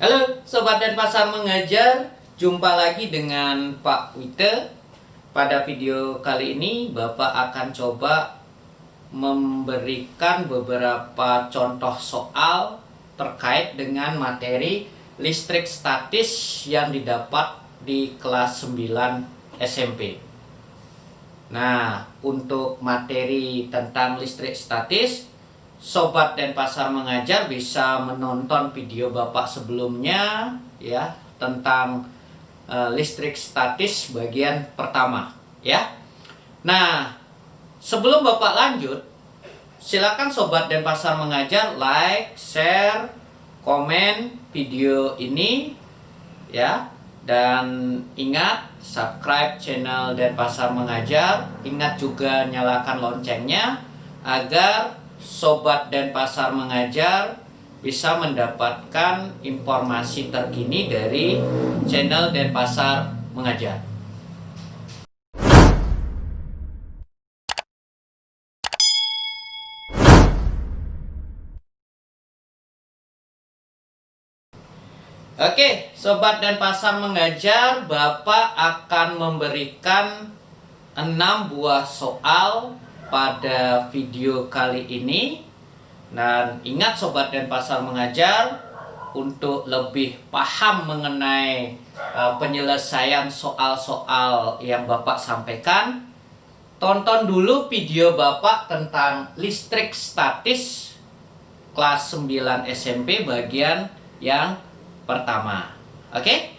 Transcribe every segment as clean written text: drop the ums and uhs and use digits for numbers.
Halo Sobat Denpasar Mengajar, jumpa lagi dengan Pak Wite. Pada video kali ini Bapak akan coba memberikan beberapa contoh soal terkait dengan materi listrik statis yang didapat di kelas 9 SMP. Nah, untuk materi tentang listrik statis, Sobat Denpasar Mengajar bisa menonton video Bapak sebelumnya ya tentang listrik statis bagian pertama ya. Nah, sebelum Bapak lanjut, silakan Sobat Denpasar Mengajar like, share, komen video ini ya. Dan ingat subscribe channel Denpasar Mengajar, ingat juga nyalakan loncengnya agar Sobat Denpasar Mengajar bisa mendapatkan informasi terkini dari channel Denpasar Mengajar. Oke, Sobat Denpasar Mengajar, Bapak akan memberikan 6 buah soal pada video kali ini. Dan ingat Sobat Denpasar Mengajar, untuk lebih paham mengenai penyelesaian soal-soal yang Bapak sampaikan, tonton dulu video Bapak tentang listrik statis kelas 9 SMP bagian yang pertama. Oke?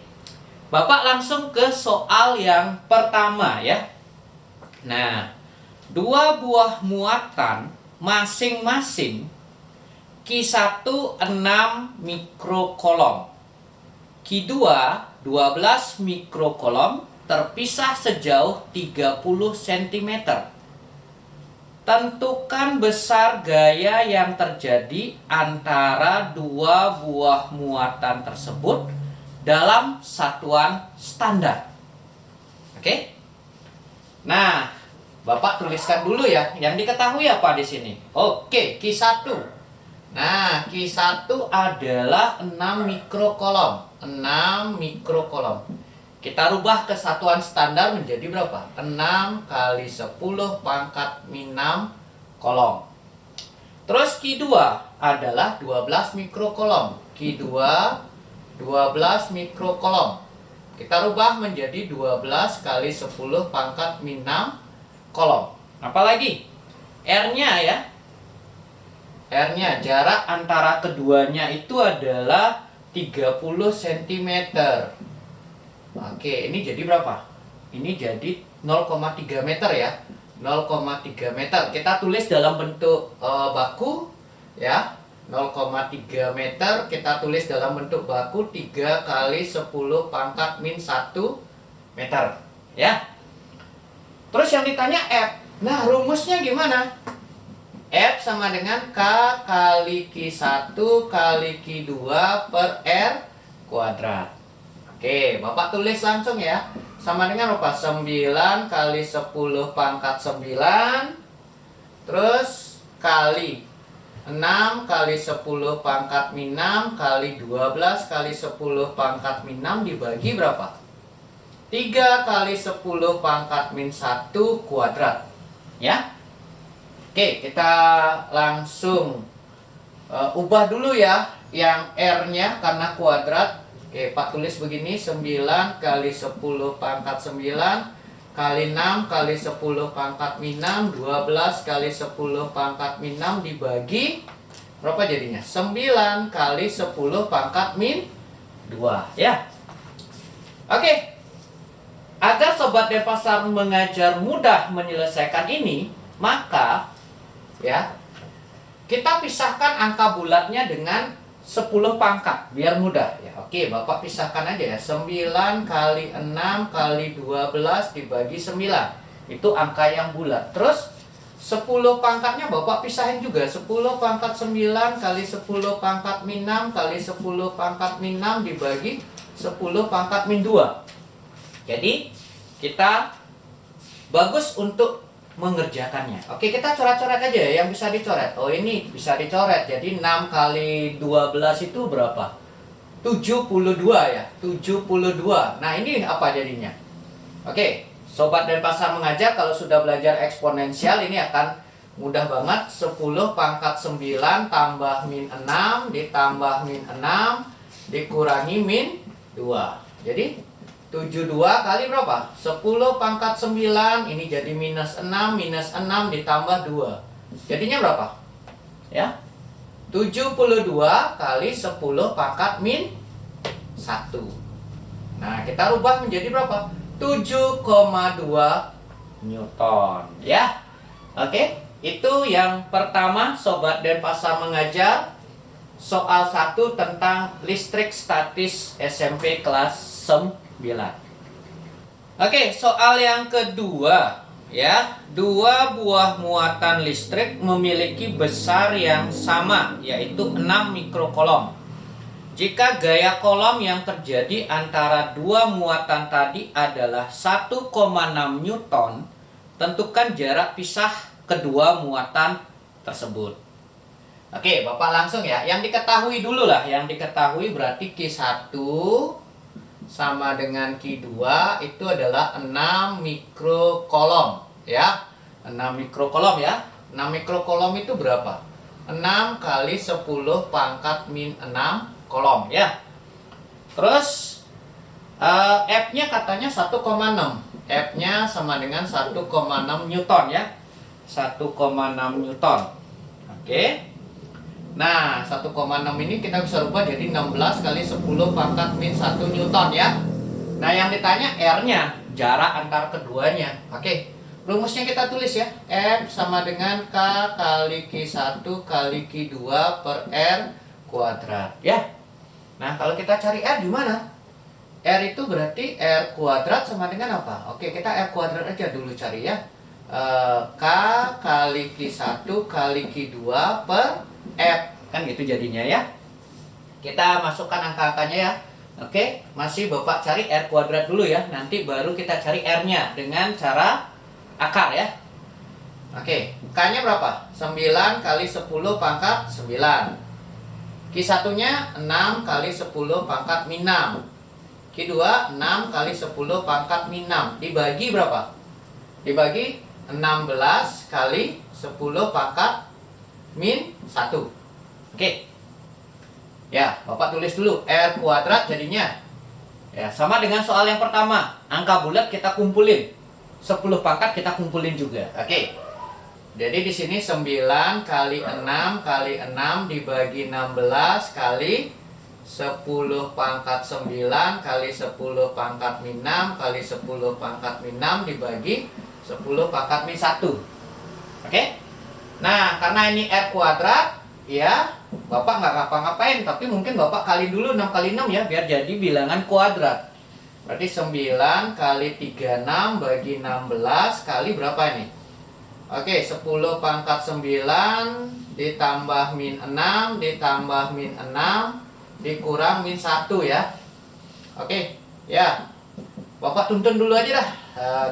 Bapak langsung ke soal yang pertama ya. Nah, dua buah muatan masing-masing Q1 6 mikrokolom, Q2 12 mikrokolom terpisah sejauh 30 cm. Tentukan besar gaya yang terjadi antara dua buah muatan tersebut dalam satuan standar. Oke? Nah, Bapak tuliskan dulu ya, yang diketahui apa di sini. Oke, Q1. Nah, Q1 adalah 6 mikrokolom. 6 mikrokolom. Kita rubah ke satuan standar menjadi berapa? 6 kali 10 pangkat min 6 kolom. Terus Q2 adalah 12 mikrokolom. Q2 12 mikrokolom. Kita rubah menjadi 12 kali 10 pangkat min 6 kolom. Apalagi? R-nya ya. R-nya, jarak antara keduanya itu adalah 30 cm. Oke, ini jadi berapa? Ini jadi 0,3 meter ya. 0,3 meter. Kita tulis dalam bentuk baku ya. 0,3 meter kita tulis dalam bentuk baku 3 kali 10 pangkat min 1 meter ya. Terus yang ditanya F. Nah, rumusnya gimana? F sama dengan K kali Q1 kali Q2 per R kuadrat. Oke, Bapak tulis langsung ya. Sama dengan apa? 9 kali 10 pangkat 9. Terus kali 6 kali 10 pangkat min 6 kali 12 kali 10 pangkat min 6 dibagi berapa? 3 kali 10 pangkat min 1 kuadrat. Ya. Oke, kita langsung ubah dulu ya yang R-nya karena kuadrat. Oke, Pak tulis begini, 9 kali 10 pangkat 9 kali 6 kali 10 pangkat min 6 12 kali 10 pangkat min 6 dibagi berapa jadinya? 9 kali 10 pangkat min 2 ya. Oke. Agar Sobat Denpasar Mengajar mudah menyelesaikan ini, maka ya kita pisahkan angka bulatnya dengan 10 pangkat biar mudah ya. Oke, Bapak pisahkan aja ya. 9 kali 6 kali 12 dibagi 9. Itu angka yang bulat. Terus 10 pangkatnya Bapak pisahin juga. 10 pangkat 9 kali 10 pangkat min 6 kali 10 pangkat min 6 dibagi 10 pangkat min 2. Jadi kita bagus untuk mengerjakannya. Oke, kita coret-coret aja ya yang bisa dicoret. Oh, ini bisa dicoret. Jadi 6 kali 12 itu berapa? 72 ya, 72. Nah, ini apa jadinya? Oke, Sobat Denpasar mengajar kalau sudah belajar eksponensial ini akan mudah banget. 10 pangkat 9 tambah min 6 ditambah min 6 dikurangi min 2. Jadi 72 kali berapa? 10 pangkat 9 ini jadi minus 6 ditambah 2. Jadinya berapa? Ya. 72 kali 10 pangkat min 1. Nah, kita rubah menjadi berapa? 7,2 Newton ya. Oke, itu yang pertama Sobat Denpasar mengajar soal 1 tentang listrik statis SMP kelas 9. Oke, soal yang kedua ya. Dua buah muatan listrik memiliki besar yang sama, yaitu 6 mikrokolom. Jika gaya kolom yang terjadi antara dua muatan tadi adalah 1,6 Newton, tentukan jarak pisah kedua muatan tersebut. Oke, Bapak langsung ya. Yang diketahui dulu lah. Yang diketahui berarti Q1 sama dengan Q2 itu adalah 6 mikrokolom ya. 6 mikrokolom ya. 6 mikrokolom itu berapa? 6 kali 10 pangkat min 6 kolom ya. Terus F-nya katanya 1,6. F-nya sama dengan 1,6 Newton ya. 1,6 Newton. Oke. Nah, 1,6 ini kita bisa rubah jadi 16 kali 10 pangkat min 1 Newton ya. Nah, yang ditanya R-nya, jarak antar keduanya. Oke. Rumusnya kita tulis ya. F sama dengan K kali Q1 kali Q2 per R kuadrat ya. Nah, kalau kita cari R gimana? R itu berarti R kuadrat sama dengan apa? Oke, kita R kuadrat aja dulu cari ya. K kali Q1 kali Q2 per F. Kan gitu jadinya ya. Kita masukkan angka-angkanya ya. Oke, masih Bapak cari R kuadrat dulu ya. Nanti baru kita cari R-nya dengan cara akar ya. Oke, K-nya berapa? 9 kali 10 pangkat 9. Q1-nya 6 kali 10 pangkat min 6. Q2 6 kali 10 pangkat min 6. Dibagi berapa? Dibagi 16 kali 10 pangkat min 1. Oke. Ya, Bapak tulis dulu. R kuadrat jadinya. Ya, sama dengan soal yang pertama. Angka bulat kita kumpulin. 10 pangkat kita kumpulin juga. Oke. Jadi di sini 9 kali 6 kali 6 dibagi 16 kali 10 pangkat 9 kali 10 pangkat min 6 kali 10 pangkat min 6 dibagi 10 pangkat min 1. Oke? Nah, karena ini R kuadrat, ya Bapak nggak ngapa-ngapain, tapi mungkin Bapak kali dulu 6 kali 6 ya, biar jadi bilangan kuadrat. Berarti 9 kali 36 bagi 16 kali berapa ini? Oke, 10 pangkat 9 ditambah min 6 ditambah min 6 dikurang min 1 ya. Oke, ya. Bapak tuntun dulu aja dah.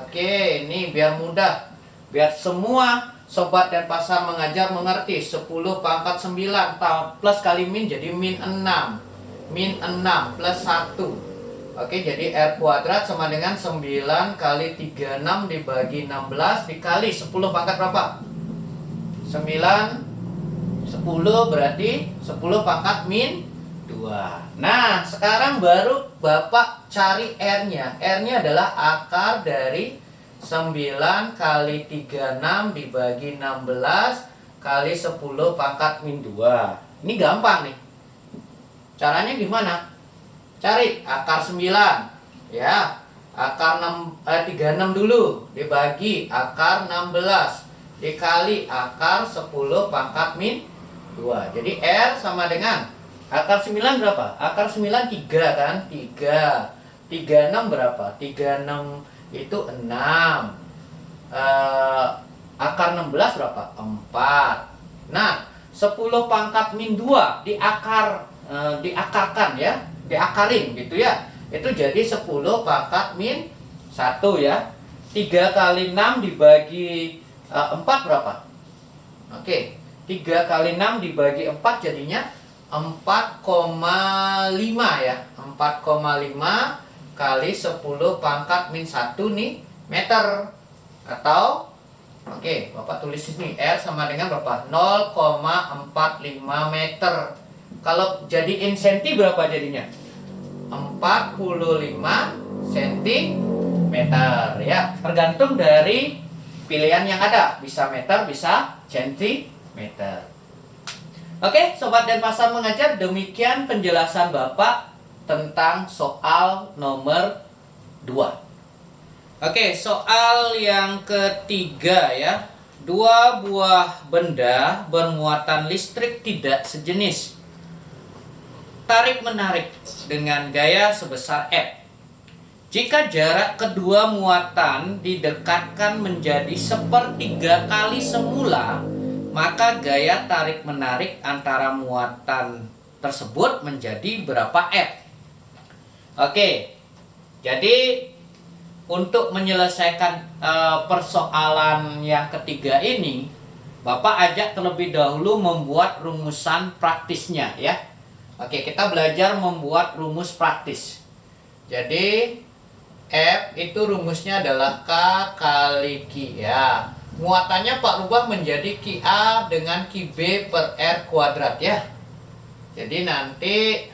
Oke, ini biar mudah. Biar semua Sobat Denpasar mengajar mengerti. 10 pangkat 9 plus kali min jadi min 6. Min 6 plus 1. Oke, jadi R kuadrat sama dengan 9 kali 36 dibagi 16 dikali 10 pangkat berapa? 9, 10 berarti 10 pangkat min 2. Nah, sekarang baru Bapak cari R-nya. R-nya adalah akar dari 9 kali 36 dibagi 16 kali 10 pangkat min 2. Ini gampang nih. Caranya gimana? Cari akar 9 ya. Akar 36 dulu dibagi akar 16 dikali akar 10 pangkat min 2. Jadi R sama dengan akar 9 berapa? Akar 9 3 kan? 3. 36 berapa? 36 itu 6. Akar 16 berapa? 4. Nah, 10 pangkat min 2 diakarkan ya. Diakarin gitu ya. Itu jadi 10 pangkat min 1 ya. 3 kali 6 dibagi 4 berapa? Oke, 3 kali 6 dibagi 4 jadinya 4,5 ya. 4,5 kali 10 pangkat min 1 nih meter. Atau oke, Bapak tulis ini R sama dengan berapa? 0,45 meter. Kalau jadiin senti berapa jadinya? 45 cm ya. Tergantung dari pilihan yang ada. Bisa meter, bisa centimeter. Oke, Sobat Denpasar Mengajar, demikian penjelasan Bapak tentang soal nomor 2. Oke, soal yang ketiga ya. 2 buah benda bermuatan listrik tidak sejenis tarik-menarik dengan gaya sebesar F. Jika jarak kedua muatan didekatkan menjadi 1/3 kali semula, maka gaya tarik-menarik antara muatan tersebut menjadi berapa F? Oke, jadi untuk menyelesaikan persoalan yang ketiga ini, Bapak ajak terlebih dahulu membuat rumusan praktisnya ya. Oke, kita belajar membuat rumus praktis. Jadi F itu rumusnya adalah K kali Q ya. Muatannya Pak rubah menjadi QA dengan QB per R kuadrat ya. Jadi nanti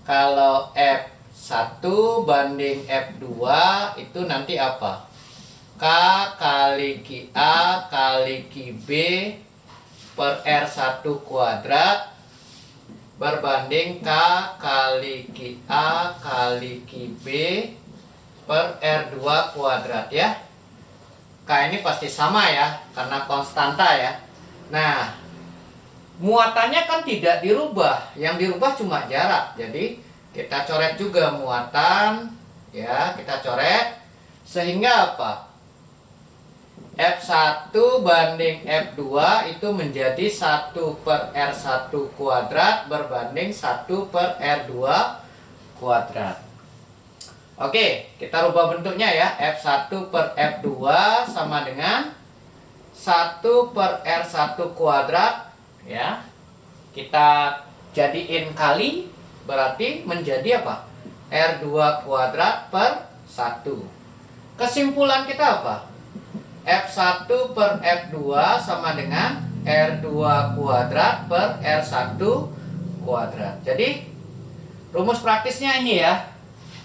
kalau F1 banding F2 itu nanti apa? K kali QA kali QB per R1 kuadrat berbanding K kali QA kali QB per R2 kuadrat ya. K ini pasti sama ya, karena konstanta ya. Nah, muatannya kan tidak dirubah, yang dirubah cuma jarak. Jadi kita coret juga muatan ya, kita coret sehingga apa? F1 banding F2 itu menjadi 1 per R1 kuadrat berbanding 1 per R2 kuadrat. Oke, kita rubah bentuknya ya. F1 per F2 sama dengan 1 per R1 kuadrat ya. Kita jadiin kali, berarti menjadi apa? R2 kuadrat per 1. Kesimpulan kita apa? F1 per F2 sama dengan R2 kuadrat per R1 kuadrat. Jadi rumus praktisnya ini ya.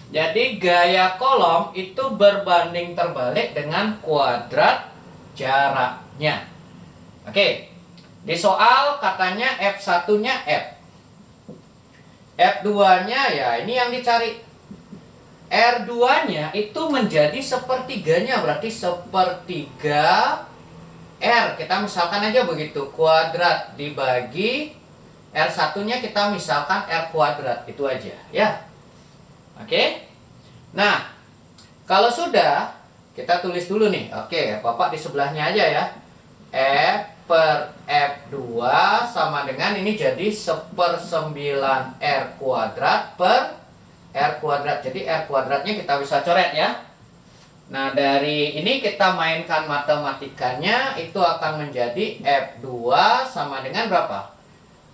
Jadi gaya kolom itu berbanding terbalik dengan kuadrat jaraknya. Oke, di soal katanya F1-nya F. F2-nya ya ini yang dicari. R2-nya itu menjadi 1/3-nya, berarti 1/3 R. Kita misalkan aja begitu, kuadrat dibagi R1-nya kita misalkan R kuadrat, itu aja ya. Oke. Nah, kalau sudah kita tulis dulu nih. Oke, Bapak di sebelahnya aja ya. F per F2 sama dengan ini jadi 1/9 R kuadrat per R kuadrat. Jadi R kuadratnya kita bisa coret ya. Nah, dari ini kita mainkan matematikanya, itu akan menjadi F2 sama dengan berapa?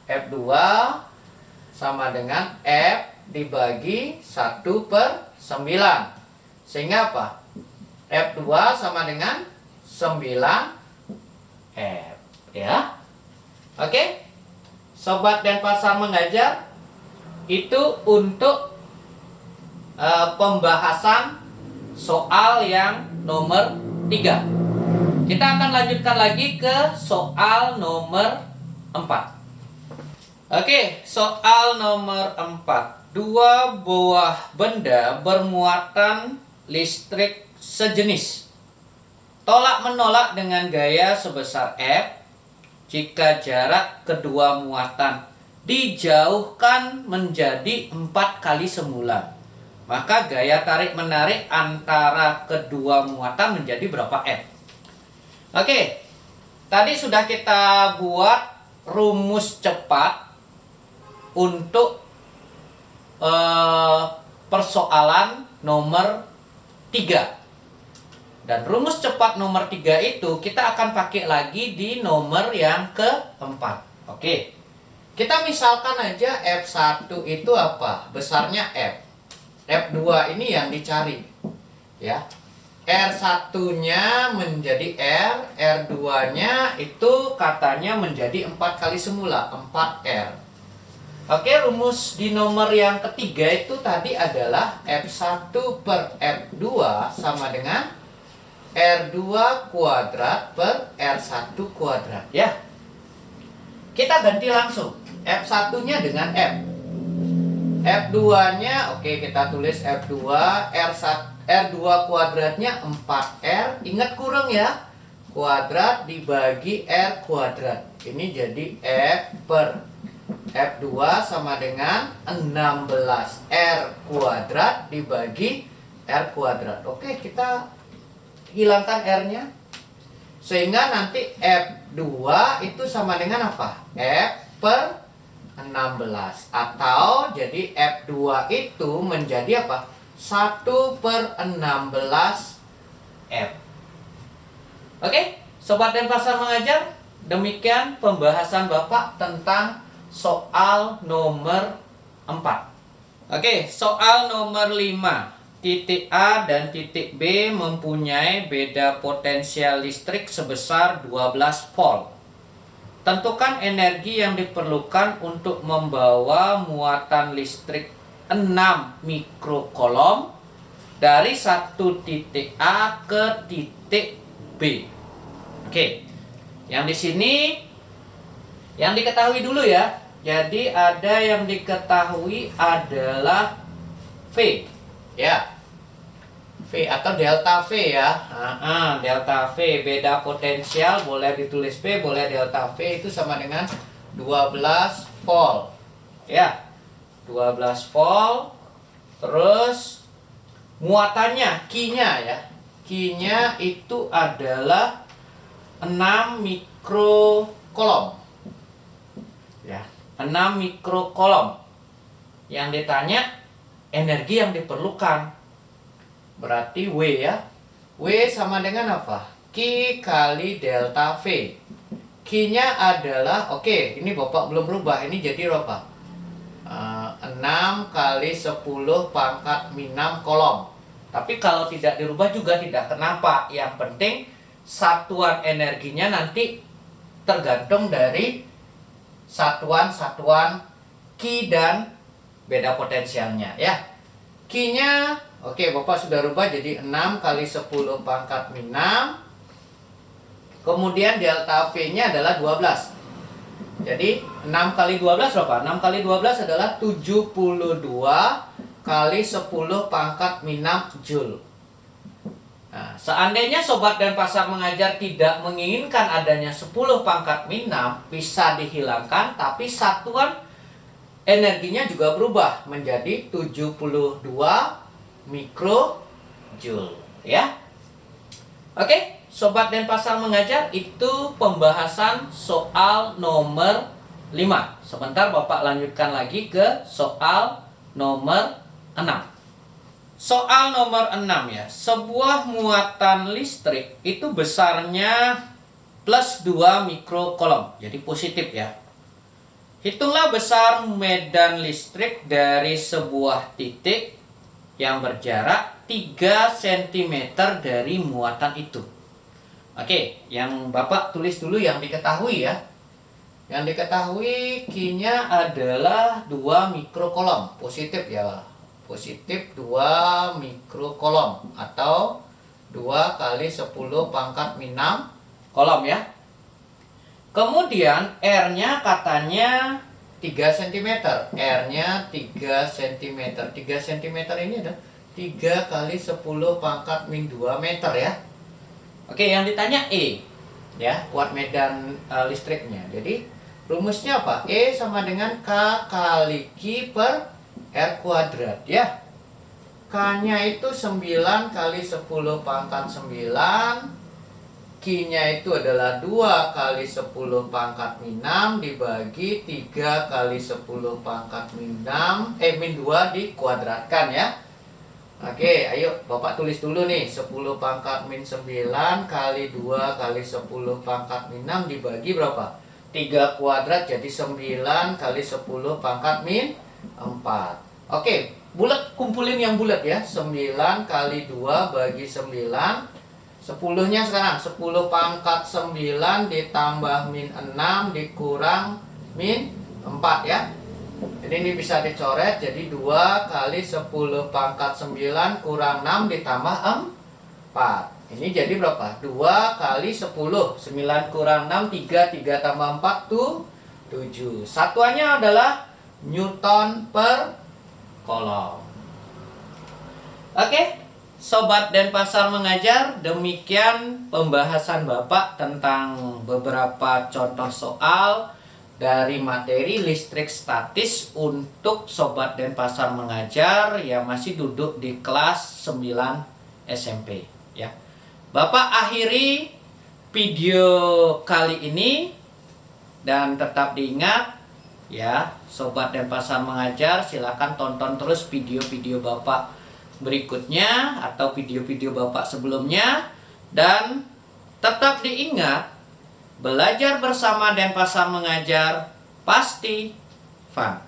F2 sama dengan F dibagi 1/9. Sehingga apa? F2 sama dengan 9 F ya. Oke. Sobat Denpasar Mengajar, itu untuk pembahasan soal yang nomor 3. Kita akan lanjutkan lagi ke soal nomor 4. Oke, soal nomor 4. 2 buah benda bermuatan listrik sejenis tolak-menolak dengan gaya sebesar F jika jarak kedua muatan dijauhkan menjadi 4 kali semula. Maka gaya tarik-menarik antara kedua muatan menjadi berapa F? Oke, tadi sudah kita buat rumus cepat untuk persoalan nomor 3. Dan rumus cepat nomor 3 itu kita akan pakai lagi di nomor yang keempat. Oke. Kita misalkan aja F1 itu apa? Besarnya F. F2 ini yang dicari. Ya. R1-nya menjadi R, R2-nya itu katanya menjadi 4 kali semula, 4R. Oke, rumus di nomor yang ketiga itu tadi adalah F1 per F2 sama dengan R2 kuadrat per R1 kuadrat. Ya. Kita ganti langsung. F1-nya dengan F. F2-nya, oke kita tulis F2, R2 kuadratnya 4R. Ingat kurang ya. Kuadrat dibagi R kuadrat. Ini jadi F per F2 sama dengan 16R kuadrat dibagi R kuadrat. Oke, kita hilangkan R-nya. Sehingga nanti F2 itu sama dengan apa? F per 16. Atau jadi F2 itu menjadi apa? 1 per 16 F. Oke, Sobat Denpasar mengajar. Demikian pembahasan Bapak tentang soal nomor 4. Oke, soal nomor 5. Titik A dan titik B mempunyai beda potensial listrik sebesar 12 volt. Tentukan energi yang diperlukan untuk membawa muatan listrik 6 mikrocoulomb dari satu titik A ke titik B. Oke. Yang di sini yang diketahui dulu ya. Jadi ada yang diketahui adalah V. Ya. V atau delta V ya. Delta V, beda potensial, boleh ditulis V, boleh delta V, itu sama dengan 12 volt. Ya. 12 volt. Terus muatannya, Q-nya ya. Q-nya itu adalah 6 mikrocoulomb. Ya, 6 mikrocoulomb. Yang ditanya energi yang diperlukan. Berarti W ya. W sama dengan apa? Q kali delta V. Q-nya adalah, oke, ini Bapak belum berubah. Ini jadi berapa? 6 kali 10 pangkat minus coulomb. Tapi kalau tidak dirubah juga tidak kenapa. Yang penting satuan energinya nanti tergantung dari satuan-satuan Q dan beda potensialnya ya. Q-nya, oke, Bapak sudah rubah jadi 6 kali 10 pangkat min 6. Kemudian delta V-nya adalah 12. Jadi 6 kali 12 berapa? 6 kali 12 adalah 72 kali 10 pangkat min 6 Joule. Nah, seandainya Sobat Denpasar mengajar tidak menginginkan adanya 10 pangkat min 6, bisa dihilangkan, tapi satuan energinya juga berubah menjadi 72 mikrojoule ya. Oke, Sobat Denpasar mengajar, itu pembahasan soal nomor 5. Sebentar Bapak lanjutkan lagi ke soal nomor 6. Soal nomor 6 ya. Sebuah muatan listrik itu besarnya plus 2 mikrocoulomb. Jadi positif ya. Hitunglah besar medan listrik dari sebuah titik yang berjarak 3 cm dari muatan itu. Oke, yang Bapak tulis dulu yang diketahui ya. Yang diketahui Q-nya adalah 2 mikrocoulomb. Positif ya. Positif 2 mikrocoulomb atau 2 kali 10 pangkat min 6 coulomb ya. Kemudian R-nya katanya 3 cm. R-nya 3 cm. 3 cm ini ada 3 kali 10 pangkat min 2 meter ya. Oke, yang ditanya E ya, kuat medan listriknya. Jadi rumusnya apa? E sama dengan K kali Q per R kuadrat ya. K-nya itu 9 kali 10 pangkat 9. Q-nya itu adalah 2 kali 10 pangkat min 6 dibagi 3 kali 10 pangkat min 2 dikuadratkan ya. Oke, ayo Bapak tulis dulu nih. 10 pangkat min 9 kali 2 kali 10 pangkat min 6 dibagi berapa? 3 kuadrat jadi 9 kali 10 pangkat min 4. Oke, bulat, kumpulin yang bulat ya. 9 kali 2 bagi 9. 10-nya sekarang 10 pangkat 9 ditambah min 6 dikurang min 4 ya. Jadi ini bisa dicoret, jadi 2 kali 10 pangkat 9 kurang 6 ditambah 4. Ini jadi berapa? 2 kali 10. 9 kurang 6, 3. 3 tambah 4 tuh 7. Satuannya adalah Newton per kolom. Oke, Sobat Denpasar mengajar, demikian pembahasan Bapak tentang beberapa contoh soal dari materi listrik statis untuk Sobat Denpasar mengajar yang masih duduk di kelas 9 SMP ya. Bapak akhiri video kali ini dan tetap diingat ya, Sobat Denpasar mengajar, silakan tonton terus video-video Bapak berikutnya atau video-video Bapak sebelumnya, dan tetap diingat belajar bersama Denpasar mengajar pasti fun.